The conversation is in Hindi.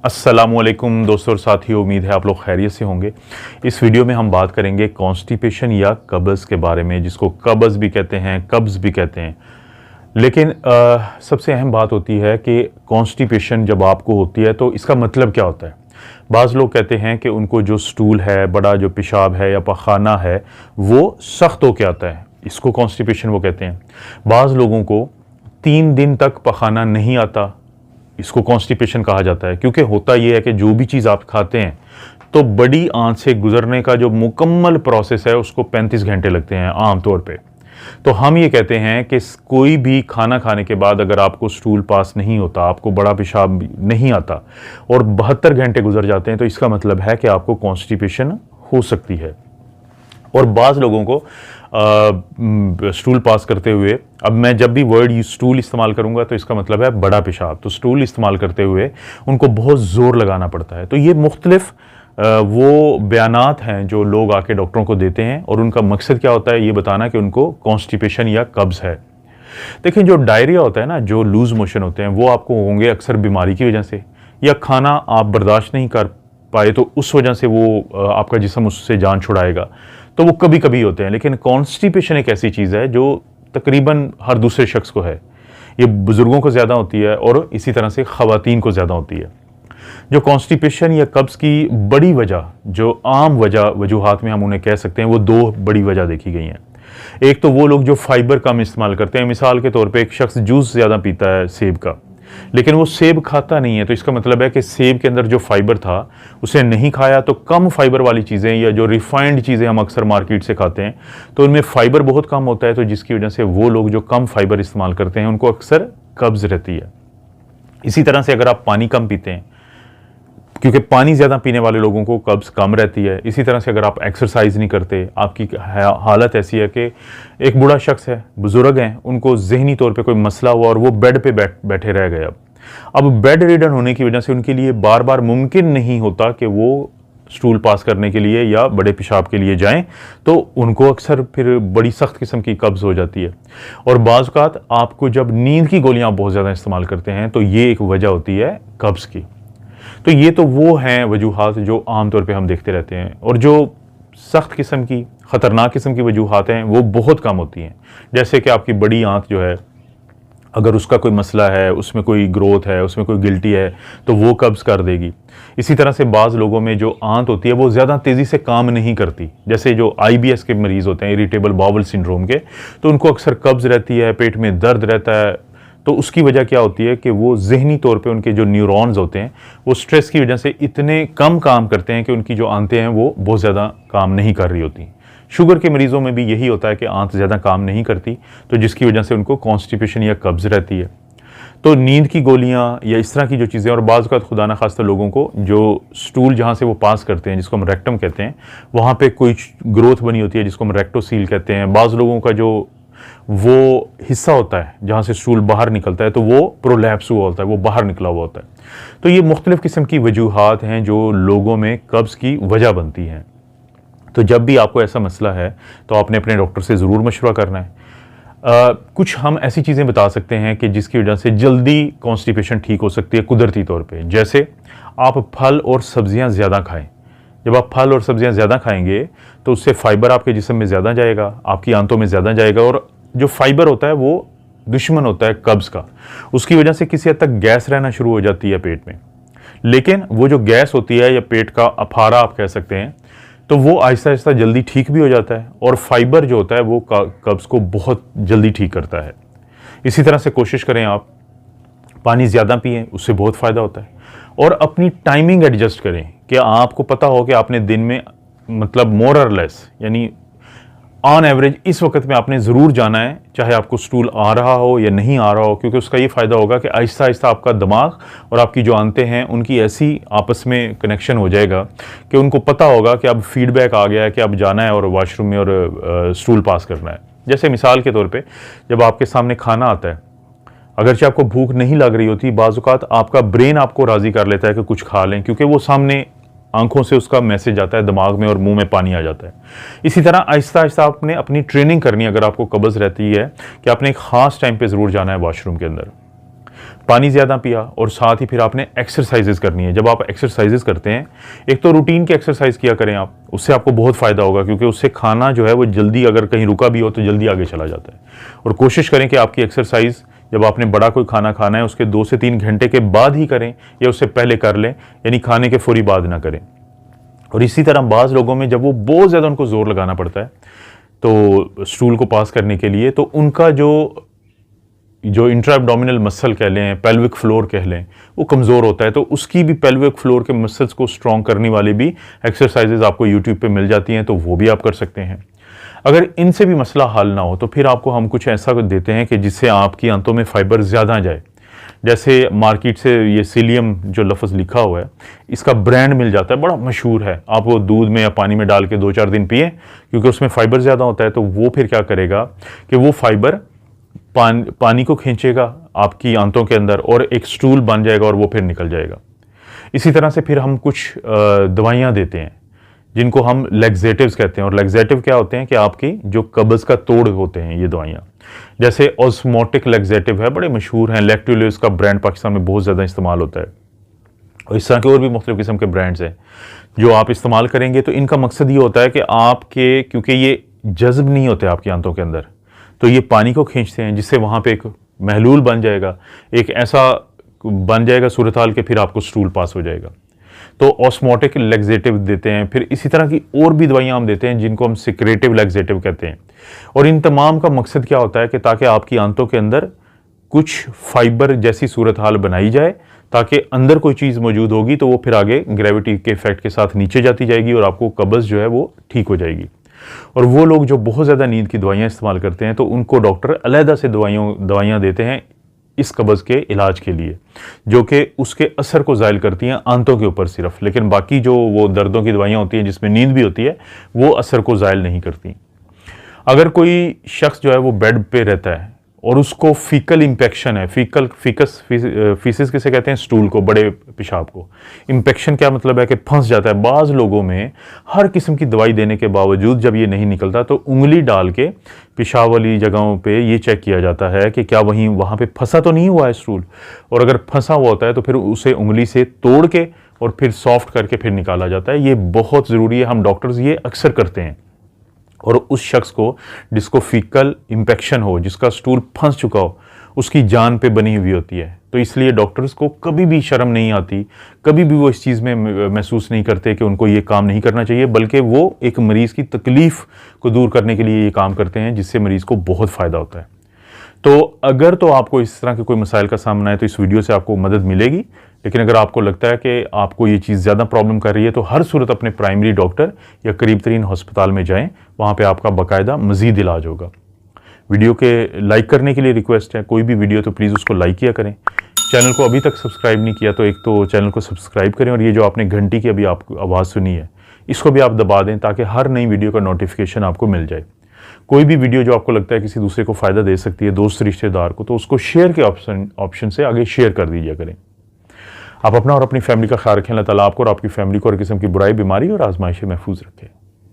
अस्सलामुअलैकुम दोस्तों और साथियों, उम्मीद है आप लोग खैरियत से होंगे। इस वीडियो में हम बात करेंगे कॉन्स्टिपेशन या कब्ज़ के बारे में, जिसको कब्ज़ भी कहते हैं, कब्ज़ भी कहते हैं। लेकिन सबसे अहम बात होती है कि कॉन्स्टिपेशन जब आपको होती है तो इसका मतलब क्या होता है। बाज़ लोग कहते हैं कि उनको जो स्टूल है, बड़ा जो पेशाब है या पखाना है, वो सख्त होकर आता है, इसको कॉन्स्टिपेशन वो कहते हैं। बाज़ लोगों को 3 दिन तक पखाना नहीं आता, इसको कॉन्स्टिपेशन कहा जाता है। क्योंकि होता यह है कि जो भी चीज़ आप खाते हैं तो बड़ी आंत से गुजरने का जो मुकम्मल प्रोसेस है उसको 35 घंटे लगते हैं आम तौर पे। तो हम ये कहते हैं कि कोई भी खाना खाने के बाद अगर आपको स्टूल पास नहीं होता, आपको बड़ा पेशाब नहीं आता और 72 घंटे गुजर जाते हैं, तो इसका मतलब है कि आपको कॉन्स्टिपेशन हो सकती है। और बाज़ लोगों को स्टूल पास करते हुए, अब मैं जब भी वर्ड स्टूल इस्तेमाल करूंगा तो इसका मतलब है बड़ा पेशाब, तो स्टूल इस्तेमाल करते हुए उनको बहुत ज़ोर लगाना पड़ता है। तो ये मुख्तलिफ वो बयानात हैं जो लोग आके डॉक्टरों को देते हैं और उनका मकसद क्या होता है, ये बताना कि उनको कॉन्स्टिपेशन या कब्ज़ है। देखिए, जो डायरिया होता है ना, जो लूज़ मोशन होते हैं, वो आपको होंगे अक्सर बीमारी की वजह से, या खाना आप बर्दाश्त नहीं कर पाए तो उस वजह से वो आपका जिस्म उससे जान छुड़ाएगा, तो वो कभी कभी होते हैं। लेकिन कॉन्स्टिपेशन एक ऐसी चीज़ है जो तकरीबन हर दूसरे शख्स को है। ये बुज़ुर्गों को ज़्यादा होती है और इसी तरह से ख़वातीन को ज़्यादा होती है। जो कॉन्स्टिपेशन या कब्ज़ की बड़ी वजह, जो आम वजूहात में हम उन्हें कह सकते हैं, वो 2 बड़ी वजह देखी गई हैं। एक तो वो लोग जो फाइबर कम इस्तेमाल करते हैं। मिसाल के तौर पर एक शख्स जूस ज़्यादा पीता है सेब का, लेकिन वो सेब खाता नहीं है, तो इसका मतलब है कि सेब के अंदर जो फाइबर था उसे नहीं खाया। तो कम फाइबर वाली चीज़ें या जो रिफाइंड चीज़ें हम अक्सर मार्केट से खाते हैं तो उनमें फाइबर बहुत कम होता है, तो जिसकी वजह से वो लोग जो कम फाइबर इस्तेमाल करते हैं उनको अक्सर कब्ज़ रहती है। इसी तरह से अगर आप पानी कम पीते हैं, क्योंकि पानी ज़्यादा पीने वाले लोगों को कब्ज़ कम रहती है। इसी तरह से अगर आप एक्सरसाइज नहीं करते, आपकी हालत ऐसी है कि एक बूढ़ा शख्स है, बुजुर्ग हैं, उनको जहनी तौर पे कोई मसला हुआ और वो बेड पे बैठे रह गए। अब बेड रिडन होने की वजह से उनके लिए बार बार मुमकिन नहीं होता कि वो स्टूल पास करने के लिए या बड़े पेशाब के लिए जाएं, तो उनको अक्सर फिर बड़ी सख्त किस्म की कब्ज़ हो जाती है। और बाज़ औक़ात आपको जब नींद की गोलियाँ बहुत ज़्यादा इस्तेमाल करते हैं तो ये एक वजह होती है कब्ज़ की। तो ये तो वो हैं वजूहात जो आमतौर पे हम देखते रहते हैं, और जो सख्त किस्म की, ख़तरनाक किस्म की वजूहात हैं वो बहुत कम होती हैं। जैसे कि आपकी बड़ी आंत जो है, अगर उसका कोई मसला है, उसमें कोई ग्रोथ है, उसमें कोई गिल्टी है, तो वो कब्ज़ कर देगी। इसी तरह से बाज़ लोगों में जो आंत होती है वो ज़्यादा तेज़ी से काम नहीं करती, जैसे जो IBS के मरीज़ होते हैं, इरिटेबल बाउल सिंड्रोम के, तो उनको अक्सर कब्ज़ रहती है, पेट में दर्द रहता है। तो उसकी वजह क्या होती है कि वो ज़हनी तौर पे उनके जो न्यूरॉन्स होते हैं वो स्ट्रेस की वजह से इतने कम काम करते हैं कि उनकी जो आंतें हैं वो बहुत ज़्यादा काम नहीं कर रही होती। शुगर के मरीज़ों में भी यही होता है कि आंत ज़्यादा काम नहीं करती, तो जिसकी वजह से उनको कॉन्स्टिपेशन या कब्ज़ रहती है। तो नींद की गोलियाँ या इस तरह की जो चीज़ें, और बाज़ औक़ात खुदा न खास्ता लोगों को जो स्टूल जहाँ से वो पास करते हैं, जिसको हम रेक्टम कहते हैं, वहाँ पे कोई ग्रोथ बनी होती है जिसको हम रेक्टोसील कहते हैं। बाज़ लोगों का जो वो हिस्सा होता है जहाँ से स्टूल बाहर निकलता है तो वो प्रोलैप्स हुआ होता है, वो बाहर निकला हुआ होता है। तो ये मुख्तलिफ़ किस्म की वजूहात हैं जो लोगों में कब्ज़ की वजह बनती हैं। तो जब भी आपको ऐसा मसला है तो आपने अपने डॉक्टर से ज़रूर मशवरा करना है। कुछ हम ऐसी चीज़ें बता सकते हैं कि जिसकी वजह से जल्दी कॉन्स्टिपेशन ठीक हो सकती है कुदरती तौर पे। जैसे आप फल और सब्ज़ियाँ ज़्यादा खाएँ। जब आप फल और सब्ज़ियाँ ज़्यादा खाएंगे तो उससे फ़ाइबर आपके जिस्म में ज़्यादा जाएगा, आपकी आंतों में ज़्यादा जाएगा, और जो फ़ाइबर होता है वो दुश्मन होता है कब्ज़ का। उसकी वजह से किसी हद तक गैस रहना शुरू हो जाती है पेट में। लेकिन वो जो गैस होती है या पेट का अफारा आप कह सकते हैं, तो वो आहिस्ता आहिस्ता जल्दी ठीक भी हो जाता है, और फाइबर जो होता है वो कब्ज़ को बहुत जल्दी ठीक करता है। इसी तरह से कोशिश करें आप पानी ज़्यादा पिएँ, उससे बहुत फ़ायदा होता है। और अपनी टाइमिंग एडजस्ट करें कि आपको पता हो कि आपने दिन में, मतलब मोर और लेस, यानी ऑन एवरेज इस वक्त में आपने ज़रूर जाना है, चाहे आपको स्टूल आ रहा हो या नहीं आ रहा हो, क्योंकि उसका ये फ़ायदा होगा कि आहिस्ता आहिस्ता आपका दिमाग और आपकी जो आंतें हैं उनकी ऐसी आपस में कनेक्शन हो जाएगा कि उनको पता होगा कि अब फीडबैक आ गया है कि अब जाना है और वाशरूम में और स्टूल पास करना है। जैसे मिसाल के तौर पर जब आपके सामने खाना आता है, अगरचे आपको भूख नहीं लग रही होती, बाज़ औक़ात आपका ब्रेन आपको राज़ी कर लेता है कि कुछ खा लें, क्योंकि वो सामने आंखों से उसका मैसेज आता है दिमाग में और मुंह में पानी आ जाता है। इसी तरह आहिस्ता आहिस्ता आपने अपनी ट्रेनिंग करनी है, अगर आपको कब्ज़ रहती है, कि आपने एक ख़ास टाइम पे ज़रूर जाना है वाशरूम के अंदर। पानी ज़्यादा पिया और साथ ही फिर आपने एक्सरसाइजेज करनी है। जब आप एक्सरसाइजेज करते हैं, एक तो रूटीन की एक्सरसाइज किया करें आप, उससे आपको बहुत फ़ायदा होगा, क्योंकि उससे खाना जो है वो जल्दी, अगर कहीं रुका भी हो तो जल्दी आगे चला जाता है। और कोशिश करें कि आपकी एक्सरसाइज जब आपने बड़ा कोई खाना खाना है उसके 2 से 3 घंटे के बाद ही करें, या उससे पहले कर लें, यानी खाने के फौरी बाद ना करें। और इसी तरह बाज़ लोगों में जब वो बहुत ज़्यादा उनको ज़ोर लगाना पड़ता है तो स्टूल को पास करने के लिए, तो उनका जो इंट्रा एब्डोमिनल मसल कह लें, पेल्विक फ्लोर कह लें, वो कमज़ोर होता है। तो उसकी भी पेल्विक फ्लोर के मसल्स को स्ट्रॉन्ग करने वाली भी एक्सरसाइजेज आपको यूट्यूब पे मिल जाती हैं, तो वो भी आप कर सकते हैं। अगर इनसे भी मसला हल ना हो तो फिर आपको हम कुछ ऐसा देते हैं कि जिससे आपकी आंतों में फाइबर ज़्यादा जाए। जैसे मार्केट से ये सीलियम जो लफ्ज़ लिखा हुआ है, इसका ब्रांड मिल जाता है, बड़ा मशहूर है। आप वो दूध में या पानी में डाल के 2-4 दिन पिए, क्योंकि उसमें फ़ाइबर ज़्यादा होता है। तो वो फिर क्या करेगा कि वो फाइबर पानी को खींचेगा आपकी आंतों के अंदर और एक स्टूल बन जाएगा और वो फिर निकल जाएगा। इसी तरह से फिर हम कुछ दवाइयाँ देते हैं जिनको हम लैक्सेटिव्स कहते हैं। और लैक्सेटिव क्या होते हैं कि आपकी जो कब्ज़ का तोड़ होते हैं ये दवाइयाँ, जैसे ऑस्मोटिक लैक्सेटिव है, बड़े मशहूर हैं। लैक्टोलिस का ब्रांड पाकिस्तान में बहुत ज़्यादा इस्तेमाल होता है, और इस तरह के और भी मुख्तलिफ किस्म के ब्रांड्स हैं जो आप इस्तेमाल करेंगे। तो इनका मकसद ये होता है कि आपके, क्योंकि ये जज्ब नहीं होते आपकी आंतों के अंदर, तो ये पानी को खींचते हैं, जिससे वहाँ पे एक महलूल बन जाएगा, एक ऐसा बन जाएगा सूरत हाल के फिर आपको स्टूल पास हो जाएगा। तो ऑस्मोटिक लैक्सेटिव देते हैं। फिर इसी तरह की और भी दवाइयाँ हम देते हैं जिनको हम सिक्रेटिव लैक्सेटिव कहते हैं। और इन तमाम का मकसद क्या होता है कि ताकि आपकी आंतों के अंदर कुछ फाइबर जैसी सूरत हाल बनाई जाए, ताकि अंदर कोई चीज़ मौजूद होगी तो वो फिर आगे ग्रेविटी के इफेक्ट के साथ नीचे जाती जाएगी और आपको कब्ज़ जो है वो ठीक हो जाएगी। और वो लोग जो बहुत ज़्यादा नींद की दवाइयाँ इस्तेमाल करते हैं तो उनको डॉक्टर अलहदा से दवाइयाँ देते हैं इस कब्ज़ के इलाज के लिए, जो कि उसके असर को ज़ायल करती हैं आंतों के ऊपर सिर्फ, लेकिन बाकी जो वो दर्दों की दवाइयाँ होती हैं जिसमें नींद भी होती है वो असर को ज़ायल नहीं करती। अगर कोई शख्स जो है वो बेड पे रहता है और उसको फीकल इंफेक्शन है, फीसिस किसे कहते हैं, स्टूल को, बड़े पेशाब को। इंफेक्शन क्या मतलब है कि फंस जाता है। बाज़ लोगों में हर किस्म की दवाई देने के बावजूद जब ये नहीं निकलता तो उंगली डाल के पेशाब वाली जगहों पे ये चेक किया जाता है कि क्या वहाँ पे फंसा तो नहीं हुआ है स्टूल, और अगर फंसा हुआ होता है तो फिर उसे उंगली से तोड़ के और फिर सॉफ्ट करके फिर निकाला जाता है। ये बहुत ज़रूरी है, हम डॉक्टर्स ये अक्सर करते हैं। और उस शख्स को जिसको फीकल इंफेक्शन हो, जिसका स्टूल फंस चुका हो, उसकी जान पे बनी हुई होती है। तो इसलिए डॉक्टर्स को कभी भी शर्म नहीं आती, कभी भी वो इस चीज़ में महसूस नहीं करते कि उनको ये काम नहीं करना चाहिए, बल्कि वो एक मरीज़ की तकलीफ़ को दूर करने के लिए ये काम करते हैं, जिससे मरीज़ को बहुत फ़ायदा होता है। तो अगर तो आपको इस तरह के कोई मसाइल का सामना है तो इस वीडियो से आपको मदद मिलेगी, लेकिन अगर आपको लगता है कि आपको ये चीज़ ज़्यादा प्रॉब्लम कर रही है तो हर सूरत अपने प्राइमरी डॉक्टर या करीब तरीन हस्पताल में जाएं, वहाँ पे आपका बाकायदा मज़ीद इलाज होगा। वीडियो के लाइक करने के लिए रिक्वेस्ट है, कोई भी वीडियो तो प्लीज़ उसको लाइक किया करें। चैनल को अभी तक सब्सक्राइब नहीं किया तो एक तो चैनल को सब्सक्राइब करें, और ये जो आपने घंटी की अभी आपको आवाज़ सुनी है इसको भी आप दबा दें ताकि हर नई वीडियो का नोटिफिकेशन आपको मिल जाए। कोई भी वीडियो जो आपको लगता है किसी दूसरे को फ़ायदा दे सकती है, दोस्त रिश्तेदार को, तो उसको शेयर के ऑप्शन से आगे शेयर कर दीजिए करें। आप अपना और अपनी फैमिली का ख्याल रखें। अल्लाह ताला आपको और आपकी फैमिली को हर किस्म की बुराई, बीमारी और आजमाइश से महफूज रखें।